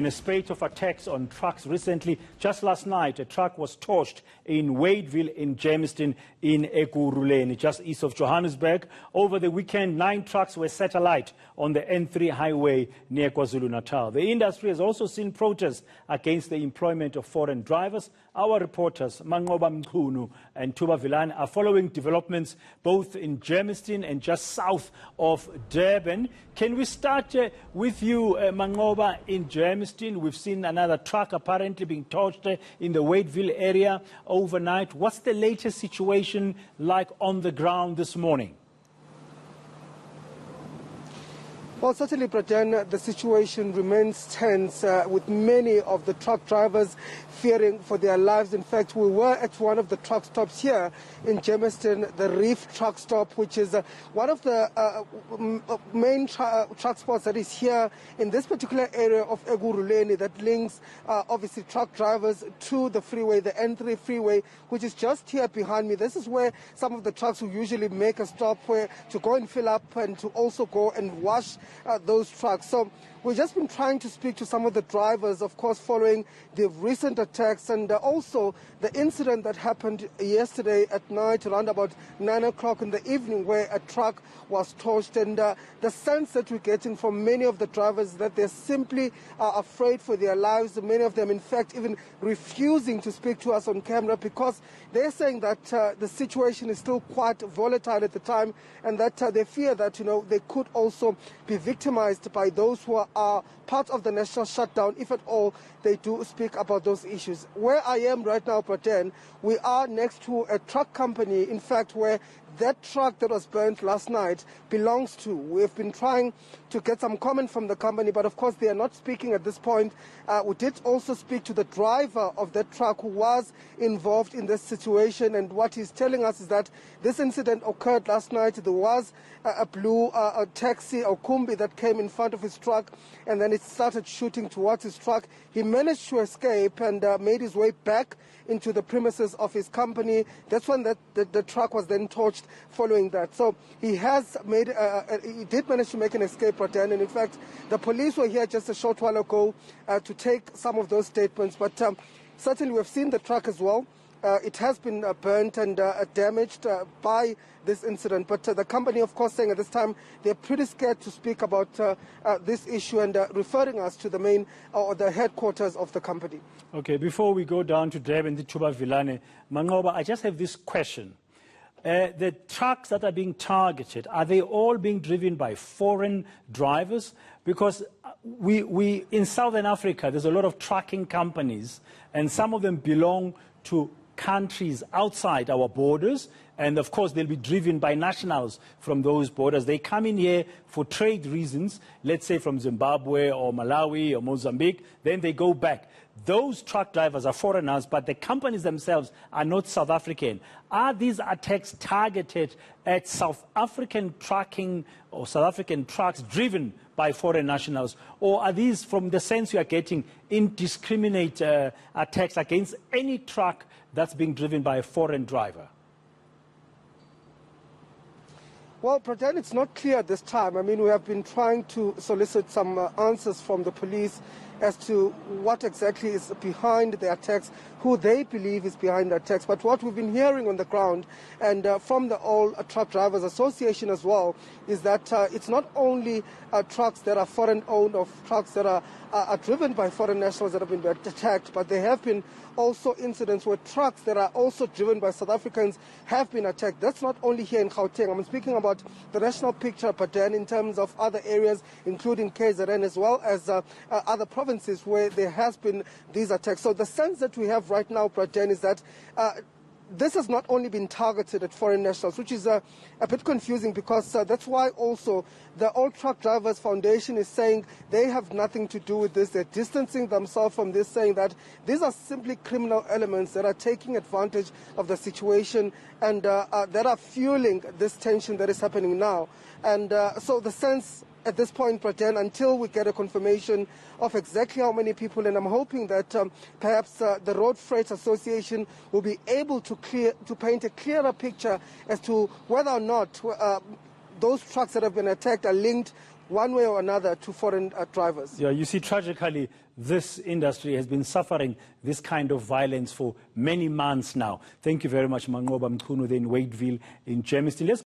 In a spate of attacks on trucks recently, just last night, a truck was torched in Wadeville in Germiston in Ekurhuleni, just east of Johannesburg. Over the weekend, 9 trucks were set alight on the N3 highway near KwaZulu-Natal. The industry has also seen protests against the employment of foreign drivers. Our reporters, Manqoba Mchunu and Thuba Villane, are following developments both in Germiston and just south of Durban. Can we start with you, Manqoba, in Germiston? We've seen another truck apparently being torched in the Wadeville area overnight. What's the latest situation like on the ground this morning? Well, certainly, Praten, the situation remains tense with many of the truck drivers fearing for their lives. In fact, we were at one of the truck stops here in Germiston, the Reef truck stop, which is one of the main truck spots that is here in this particular area of Ekurhuleni that links, obviously, truck drivers to the freeway, the N3 freeway, which is just here behind me. This is where some of the trucks will usually make a stop where to go and fill up and to also go and wash those trucks. So we've just been trying to speak to some of the drivers, of course, following the recent attacks and also the incident that happened yesterday at night around about 9 o'clock in the evening where a truck was torched. And the sense that we're getting from many of the drivers that they simply are afraid for their lives. Many of them, in fact, even refusing to speak to us on camera because they're saying that the situation is still quite volatile at the time and that they fear that, they could also be victimized by those who are part of the national shutdown, if at all they do speak about those issues. Where I am right now, Praten, we are next to a truck company, in fact, where that truck that was burnt last night belongs to. We've been trying to get some comment from the company, but of course they are not speaking at this point. We did also speak to the driver of that truck who was involved in this situation, and what he's telling us is that this incident occurred last night. There was a blue taxi or Kumbi that came in front of his truck, and then it started shooting towards his truck. He managed to escape and made his way back into the premises of his company. That's when the truck was then torched following that. So he has made, he did manage to make an escape, Praten, and in fact, the police were here just a short while ago to take some of those statements. But certainly we've seen the truck as well. It has been burnt and damaged by this incident. But the company, of course, saying at this time they're pretty scared to speak about this issue and referring us to the main or the headquarters of the company. Okay, before we go down to Durban, the Thuba Villane, Manqoba, I just have this question. The trucks that are being targeted, are they all being driven by foreign drivers? Because we in Southern Africa, there's a lot of trucking companies, and some of them belong to countries outside our borders, and of course they'll be driven by nationals from those borders. They come in here for trade reasons, let's say from Zimbabwe or Malawi or Mozambique, then they go back. Those truck drivers are foreigners, but the companies themselves are not South African. Are these attacks targeted at South African trucking or South African trucks driven by foreign nationals? Or are these, from the sense you are getting, indiscriminate attacks against any truck that's being driven by a foreign driver? Well, Praten, it's not clear at this time. I mean, we have been trying to solicit some answers from the police as to what exactly is behind the attacks, who they believe is behind the attacks. But what we've been hearing on the ground, and from the All Truck Drivers Association as well, is that it's not only trucks that are foreign-owned or trucks that are driven by foreign nationals that have been attacked, but there have been also incidents where trucks that are also driven by South Africans have been attacked. That's not only here in Gauteng. I'm speaking about the national picture, but then in terms of other areas, including KZN as well as other provinces where there has been these attacks. So the sense that we have right now, Praten, is that this has not only been targeted at foreign nationals, which is a bit confusing because that's why also the All Truck Drivers Foundation is saying they have nothing to do with this. They're distancing themselves from this, saying that these are simply criminal elements that are taking advantage of the situation and that are fueling this tension that is happening now. And so the sense at this point, Praten, until we get a confirmation of exactly how many people, and I'm hoping that perhaps the Road Freight Association will be able to paint a clearer picture as to whether or not those trucks that have been attacked are linked one way or another to foreign drivers. Yeah, you see, tragically, this industry has been suffering this kind of violence for many months now. Thank you very much, Manqoba Mchunu, there in Wadeville in Germiston.